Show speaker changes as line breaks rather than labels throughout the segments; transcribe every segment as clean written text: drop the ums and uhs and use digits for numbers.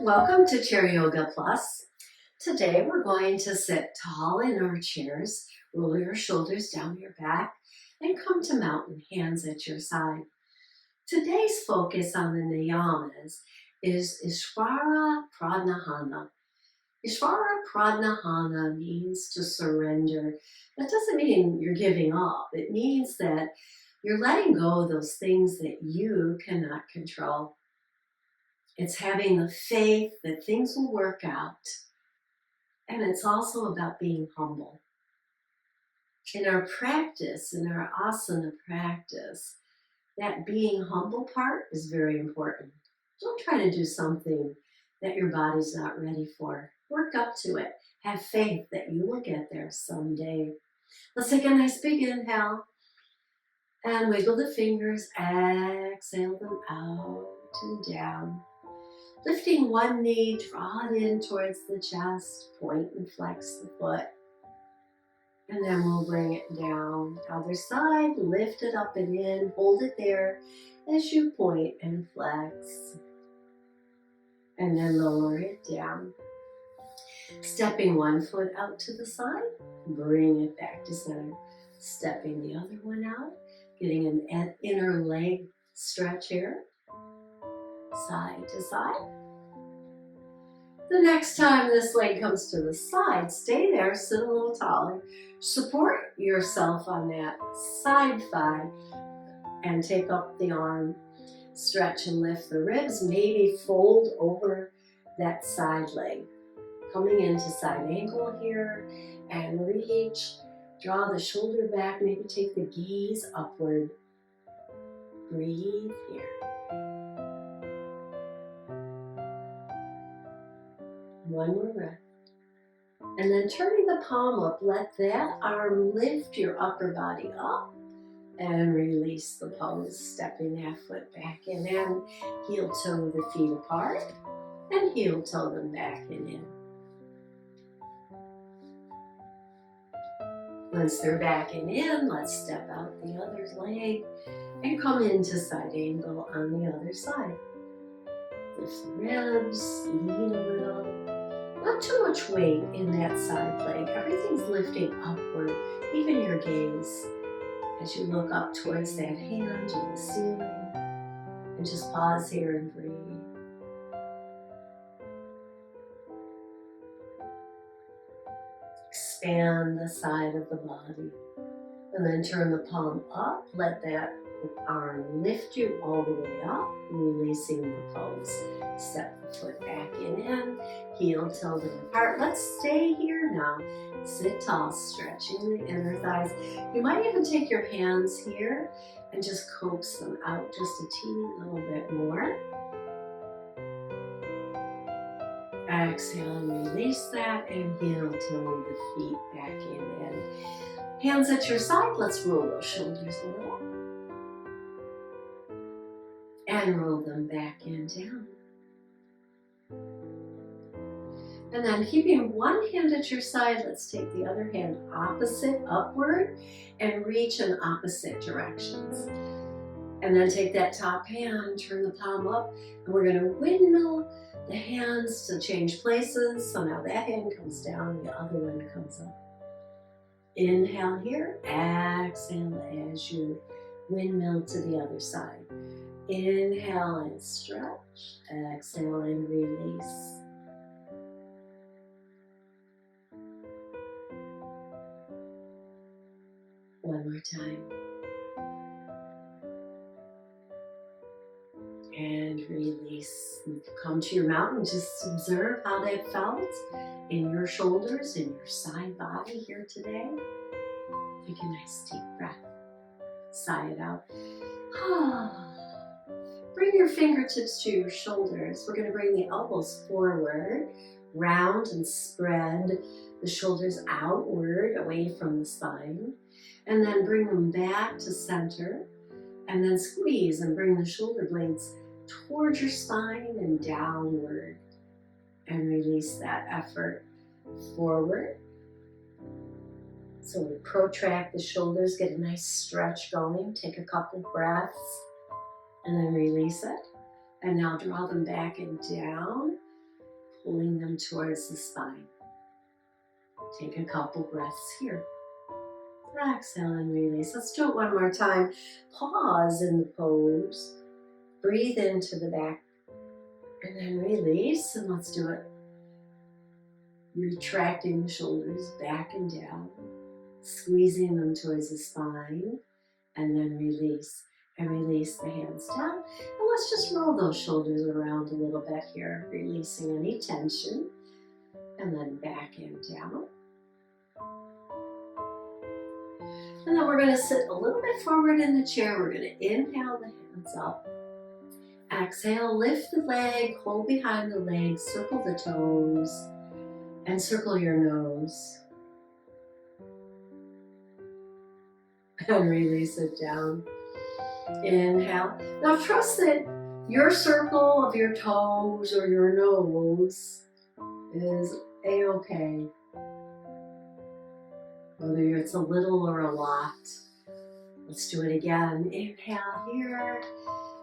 Welcome to Chair Yoga Plus. Today we're going to sit tall in our chairs, roll your shoulders down your back, and come to mountain, hands at your side. Today's focus on the niyamas is Ishvara Pranidhana. Ishvara Pranidhana means to surrender. That doesn't mean you're giving up. It means that you're letting go of those things that you cannot control. It's having the faith that things will work out. And it's also about being humble. In our practice, in our asana practice, that being humble part is very important. Don't try to do something that your body's not ready for. Work up to it. Have faith that you will get there someday. Let's take a nice big inhale. And wiggle the fingers. Exhale them out and down. Lifting one knee, draw it in towards the chest, point and flex the foot. And then we'll bring it down. Other side, lift it up and in, hold it there as you point and flex. And then lower it down. Stepping one foot out to the side, bring it back to center. Stepping the other one out, getting an inner leg stretch here. Side to side. The next time this leg comes to the side, stay there, sit a little taller. Support yourself on that side thigh and take up the arm. Stretch and lift the ribs. Maybe fold over that side leg. Coming into side angle here and reach. Draw the shoulder back. Maybe take the gaze upward. Breathe here. One more breath. And then turning the palm up, let that arm lift your upper body up and release the palms, stepping that foot back in and heel toe the feet apart and heel toe them back and in. Once they're back and in, let's step out the other leg and come into side angle on the other side. Lift the ribs, lean a little. Not too much weight in that side leg. Everything's lifting upward, even your gaze. As you look up towards that hand to the ceiling. And just pause here and breathe. Expand the side of the body. And then turn the palm up. Let that arm lift you all the way up, releasing the pose. Step the foot back in, heel toe them apart. Let's stay here now. Sit tall, stretching the inner thighs. You might even take your hands here and just coax them out just a teeny little bit more. Exhale and release that, and heel toe the feet back in. Hands at your side. Let's roll those shoulders a little. And roll them back and down. And then keeping one hand at your side, let's take the other hand opposite upward and reach in opposite directions. And then take that top hand, turn the palm up, and we're going to windmill the hands to change places. So now that hand comes down, the other one comes up. Inhale here, exhale as you windmill to the other side. Inhale and stretch, exhale and release. One more time. And release. Come to your mountain, just observe how that felt in your shoulders, in your side body here today. Take a nice deep breath. Sigh it out. Bring your fingertips to your shoulders. We're going to bring the elbows forward, round and spread the shoulders outward, away from the spine. And then bring them back to center. And then squeeze and bring the shoulder blades towards your spine and downward. And release that effort forward. So we protract the shoulders, get a nice stretch going. Take a couple breaths and then release it. And now draw them back and down. pulling them towards the spine. Take a couple breaths here. Exhale and release. Let's do it one more time. Pause in the pose. Breathe into the back and then release. And let's do it. Retracting the shoulders back and down. Squeezing them towards the spine. And then release. And release the hands down. And let's just roll those shoulders around a little bit here. Releasing any tension. And then back and down. And then we're going to sit a little bit forward in the chair. We're going to inhale the hands up. Exhale, lift the leg, hold behind the leg, circle the toes, and circle your nose. And release it down. Inhale. Now trust that your circle of your toes or your nose is a-okay. Whether it's a little or a lot. Let's do it again. Inhale here.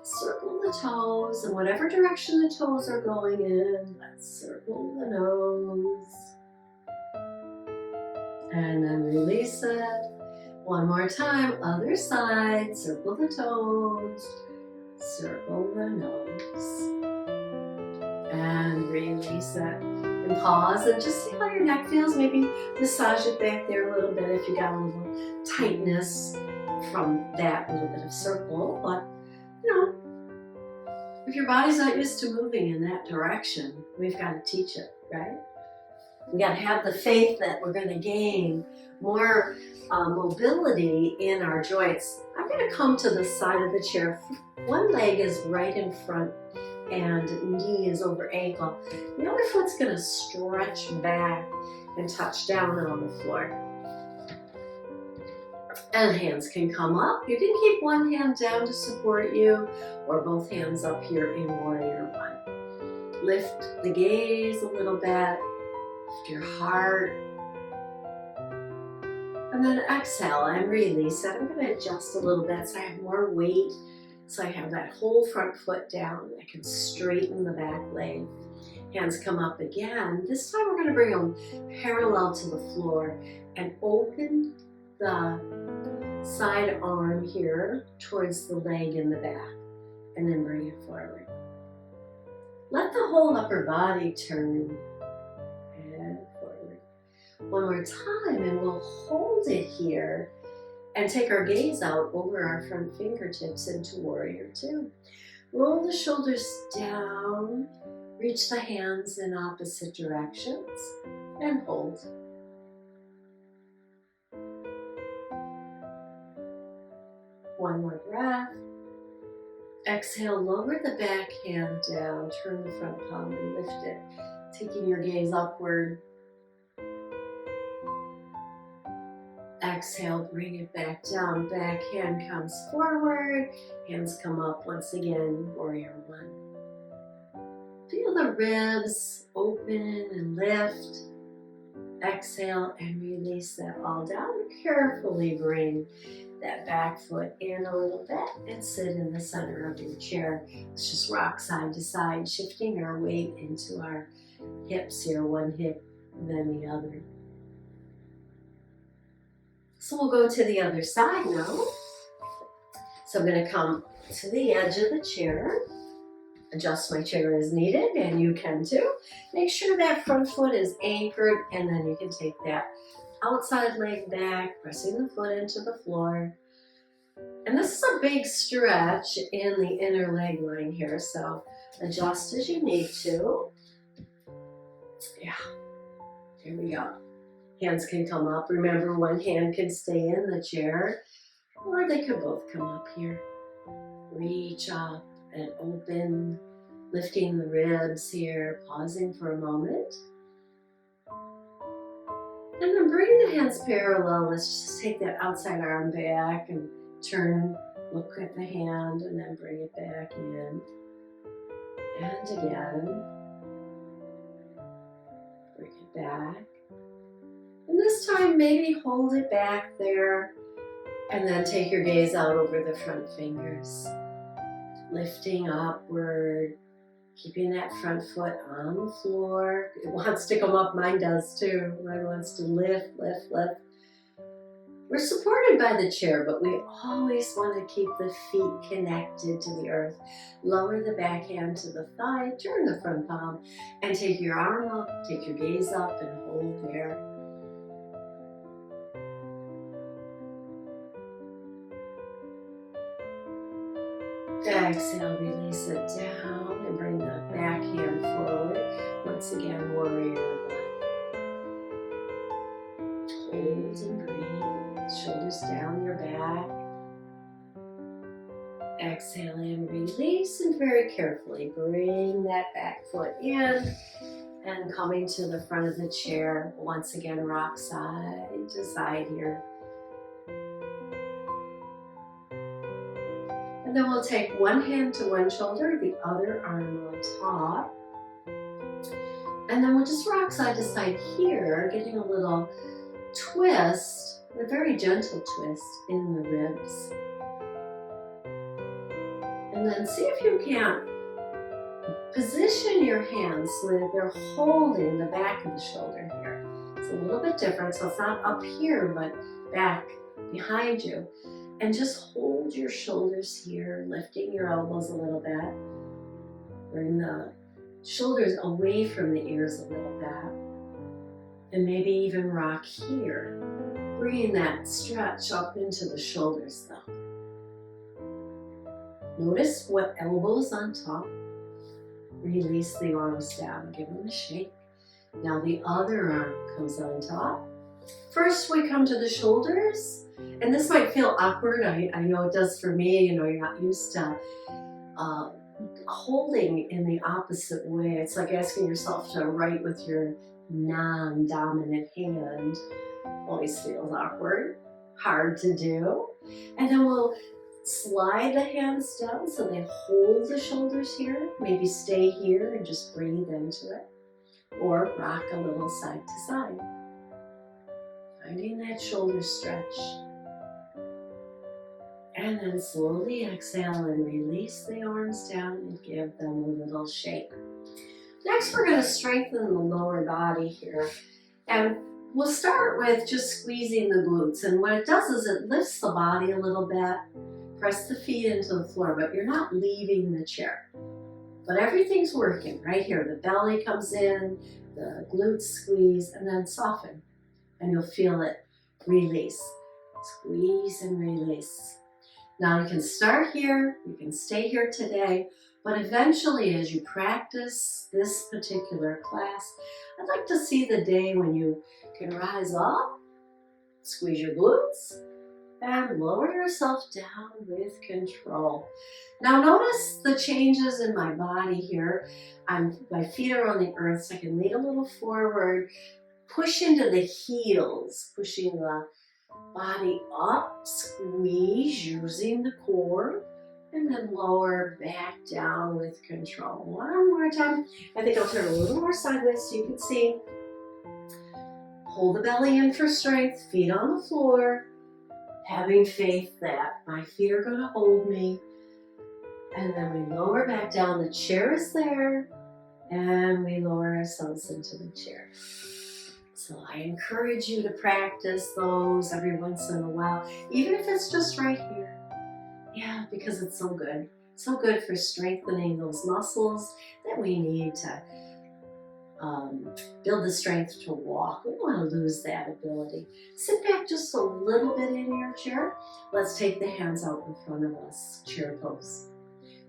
Circle the toes, and whatever direction the toes are going in, let's circle the nose. And then release it. One more time, other side. Circle the toes. Circle the nose. And release it. And pause and just see how your neck feels. Maybe massage it back there a little bit if you got a little tightness from that little bit of circle. But, you know, if your body's not used to moving in that direction, we've got to teach it, right? We got to have the faith that we're going to gain more mobility in our joints. I'm going to come to the side of the chair. One leg is right in front and knee is over ankle. The other foot's going to stretch back and touch down on the floor. And hands can come up. You can keep one hand down to support you, or both hands up here in Warrior One. Lift the gaze a little bit, lift your heart, and then exhale and release it. I'm going to adjust a little bit so I have more weight, so I have that whole front foot down. I can straighten the back leg. Hands come up again. This time we're going to bring them parallel to the floor and open the side arm here towards the leg in the back, and then bring it forward. Let the whole upper body turn and forward. One more time, and we'll hold it here and take our gaze out over our front fingertips into Warrior Two. Roll the shoulders down, reach the hands in opposite directions, and hold. One more breath. Exhale, lower the back hand down, turn the front palm and lift it, taking your gaze upward. Exhale, bring it back down, back hand comes forward, hands come up once again, Warrior One. Feel the ribs open and lift. Exhale and release that all down. Carefully bring that back foot in a little bit and sit in the center of your chair. Let's just rock side to side, shifting our weight into our hips here, one hip, then the other. So we'll go to the other side now. So I'm going to come to the edge of the chair, adjust my chair as needed, and you can too. Make sure that front foot is anchored, and then you can take that outside leg back, pressing the foot into the floor. And this is a big stretch in the inner leg line here, so adjust as you need to. Yeah, here we go. Hands can come up. Remember, one hand can stay in the chair, or they could both come up here. Reach up and open, lifting the ribs here, pausing for a moment. And then bring the hands parallel. Let's just take that outside arm back and turn, look at the hand, and then bring it back in. And again. Bring it back. And this time, maybe hold it back there, and then take your gaze out over the front fingers. Lifting upward, Keeping that front foot on the floor. It wants to come up, mine does too. Mine wants to lift, lift, lift. We're supported by the chair, but we always want to keep the feet connected to the earth. Lower the back hand to the thigh, turn the front palm, and take your arm up, take your gaze up, and hold there. Exhale, release it down, and bring the back hand forward. Once again, warrior one. Hold and breathe. Shoulders down your back. Exhale and release, and very carefully bring that back foot in and coming to the front of the chair. Once again, rock side to side here. And then we'll take one hand to one shoulder, the other arm on top. And then we'll just rock side to side here, getting a little twist, a very gentle twist in the ribs. And then see if you can position your hands so that they're holding the back of the shoulder here. It's a little bit different, so it's not up here, but back behind you. And just hold your shoulders here, lifting your elbows a little bit. Bring the shoulders away from the ears a little bit. And maybe even rock here. Bringing that stretch up into the shoulders though. Notice what elbows on top. Release the arms down, give them a shake. Now the other arm comes on top. First we come to the shoulders, and this might feel awkward. I know it does for me. You know, you're not used to holding in the opposite way. It's like asking yourself to write with your non-dominant hand. Always feels awkward, hard to do. And then we'll slide the hands down so they hold the shoulders here. Maybe stay here and just breathe into it. Or rock a little side to side. Finding that shoulder stretch. And then slowly exhale and release the arms down and give them a little shake. Next, we're going to strengthen the lower body here. And we'll start with just squeezing the glutes. And what it does is it lifts the body a little bit. Press the feet into the floor, but you're not leaving the chair. But everything's working right here. The belly comes in, the glutes squeeze, and then soften. And you'll feel it release. Squeeze and release. Now you can start here, you can stay here today, but eventually as you practice this particular class, I'd like to see the day when you can rise up, squeeze your glutes, and lower yourself down with control. Now notice the changes in my body here. My feet are on the earth, so I can lean a little forward, push into the heels, pushing the body up, squeeze using the core, and then lower back down with control. One more time. I think I'll turn a little more sideways so you can see. Hold the belly in for strength, feet on the floor, having faith that my feet are going to hold me. And then we lower back down. The chair is there, and we lower ourselves into the chair. So I encourage you to practice those every once in a while, even if it's just right here. Yeah, because it's so good. So good for strengthening those muscles that we need to build the strength to walk. We don't want to lose that ability. Sit back just a little bit in your chair. Let's take the hands out in front of us, chair pose.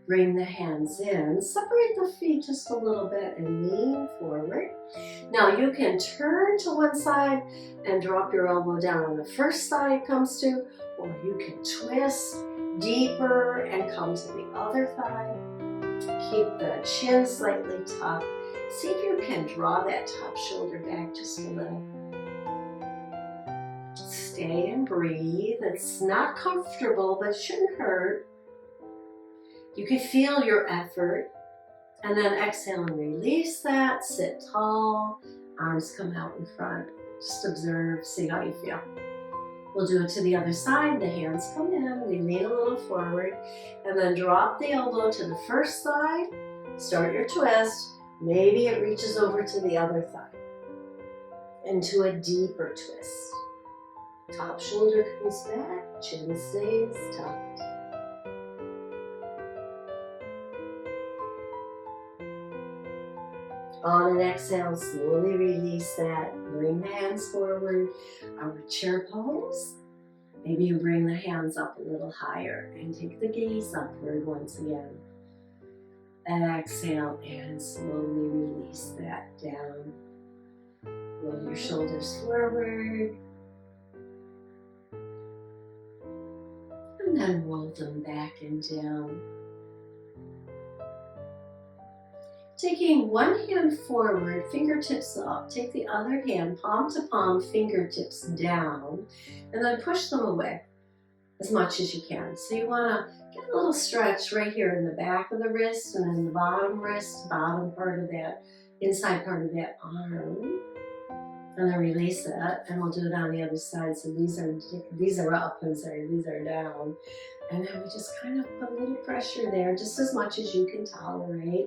Bring the hands in, separate the feet just a little bit and lean forward. Now you can turn to one side and drop your elbow down on the first side comes to, or you can twist deeper and come to the other thigh. Keep the chin slightly tucked. See if you can draw that top shoulder back just a little. Stay and breathe. It's not comfortable, but shouldn't hurt. You can feel your effort, and then exhale and release that. Sit tall, arms come out in front. Just observe, see how you feel. We'll do it to the other side. The hands come in, we lean a little forward, and then drop the elbow to the first side, Start your twist. Maybe it reaches over to the other thigh. Into a deeper twist. Top shoulder comes back, chin stays tucked. On an exhale, slowly release that. Bring the hands forward. Our chair pose. Maybe you bring the hands up a little higher and take the gaze upward once again. Exhale and slowly release that down. Roll your shoulders forward. And then roll them back and down. Taking one hand forward, fingertips up. Take the other hand, palm to palm, fingertips down. And then push them away as much as you can. So you want to get a little stretch right here in the back of the wrist and in the bottom wrist, bottom part of that, inside part of that arm. And then release it, and we'll do it on the other side. So these are up, these are down. And then we just kind of put a little pressure there, just as much as you can tolerate.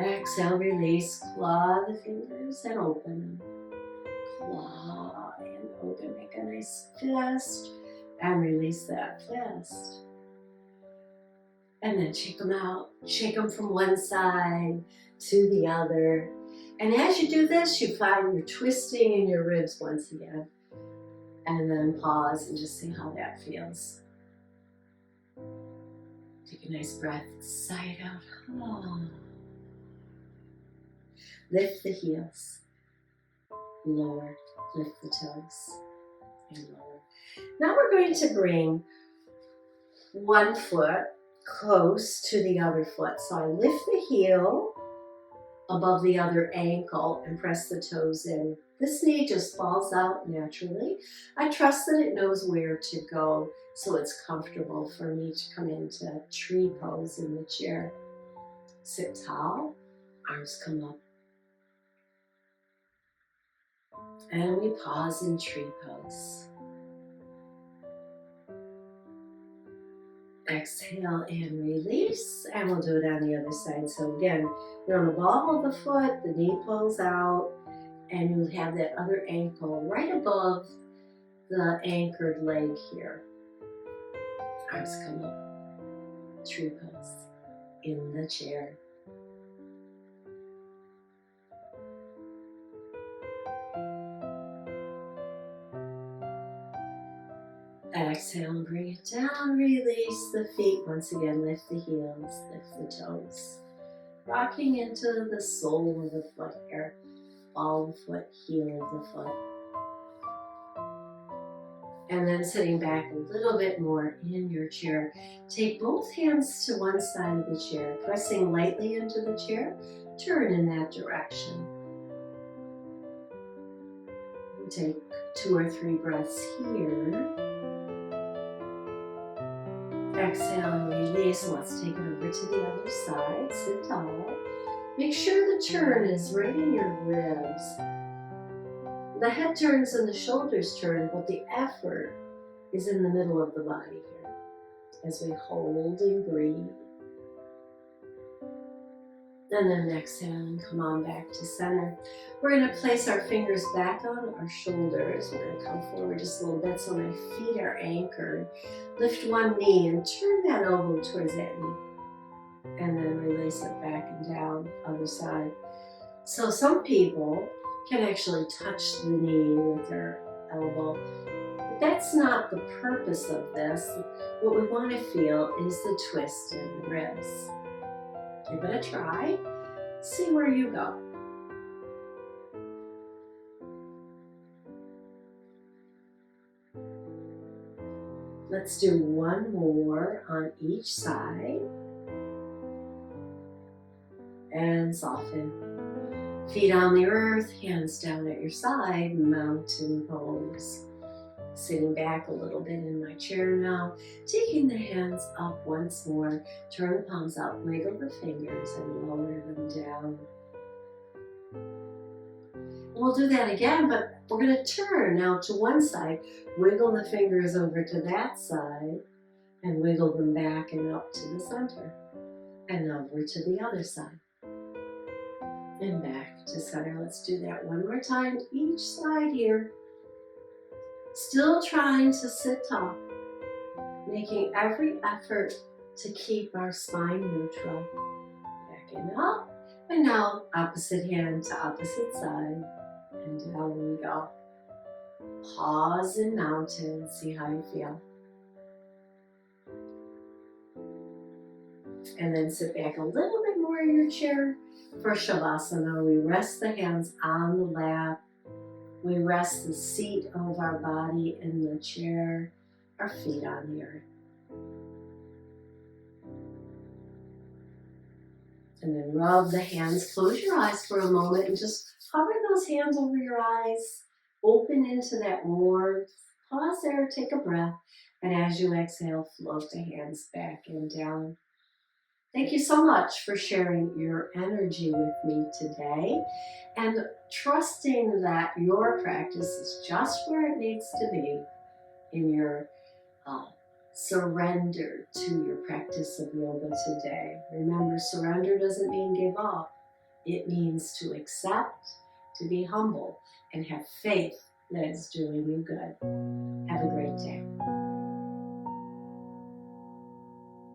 Exhale, release, claw the fingers and open them. Claw and open, make a nice fist, and release that fist. And then shake them out. Shake them from one side to the other. And as you do this, you find you're twisting in your ribs once again. And then pause and just see how that feels. Take a nice breath, sigh it out. Oh. Lift the heels. Lower, lift the toes. And lower. Now we're going to bring one foot close to the other foot. So I lift the heel above the other ankle and press the toes in. This knee just falls out naturally. I trust that it knows where to go, so it's comfortable for me to come into tree pose in the chair. Sit tall, arms come up. And we pause in tree pose. Exhale and release, and we'll do it on the other side. So again, you're on the ball of the foot, the knee pulls out, and you'll have that other ankle right above the anchored leg here. Arms come up, tree pose, in the chair. Exhale and bring it down, release the feet. Once again, lift the heels, lift the toes. Rocking into the sole of the foot here, ball of the foot, heel of the foot. And then sitting back a little bit more in your chair. Take both hands to one side of the chair, pressing lightly into the chair. Turn in that direction. And take 2 or 3 breaths here. Exhale and release. Let's take it over to the other side. Sit tall. Make sure the turn is right in your ribs. The head turns and the shoulders turn, but the effort is in the middle of the body here as we hold and breathe. And then exhale and come on back to center. We're going to place our fingers back on our shoulders. We're going to come forward just a little bit so my feet are anchored. Lift one knee and turn that elbow towards that knee. And then release it back and down, other side. So some people can actually touch the knee with their elbow. But that's not the purpose of this. What we want to feel is the twist in the ribs. Give it a try. See where you go. Let's do one more on each side. And soften. Feet on the earth, hands down at your side, mountain pose. Sitting back a little bit in my chair now, taking the hands up once more, turn the palms up, wiggle the fingers and lower them down. We'll do that again, but we're going to turn now to one side, wiggle the fingers over to that side, and wiggle them back and up to the center. and over to the other side. And back to center. Let's do that one more time, each side here. Still trying to sit tall, making every effort to keep our spine neutral. Backing up, and now opposite hand to opposite side, and down we go. Pause in mountain, see how you feel. And then sit back a little bit more in your chair for Shavasana. We rest the hands on the lap. We rest the seat of our body in the chair, our feet on the earth. And then rub the hands, close your eyes for a moment and just hover those hands over your eyes. Open into that warmth. Pause there, take a breath. And as you exhale, float the hands back and down. Thank you so much for sharing your energy with me today and trusting that your practice is just where it needs to be in your surrender to your practice of yoga today. Remember, surrender doesn't mean give up. It means to accept, to be humble, and have faith that it's doing you good. Have a great day.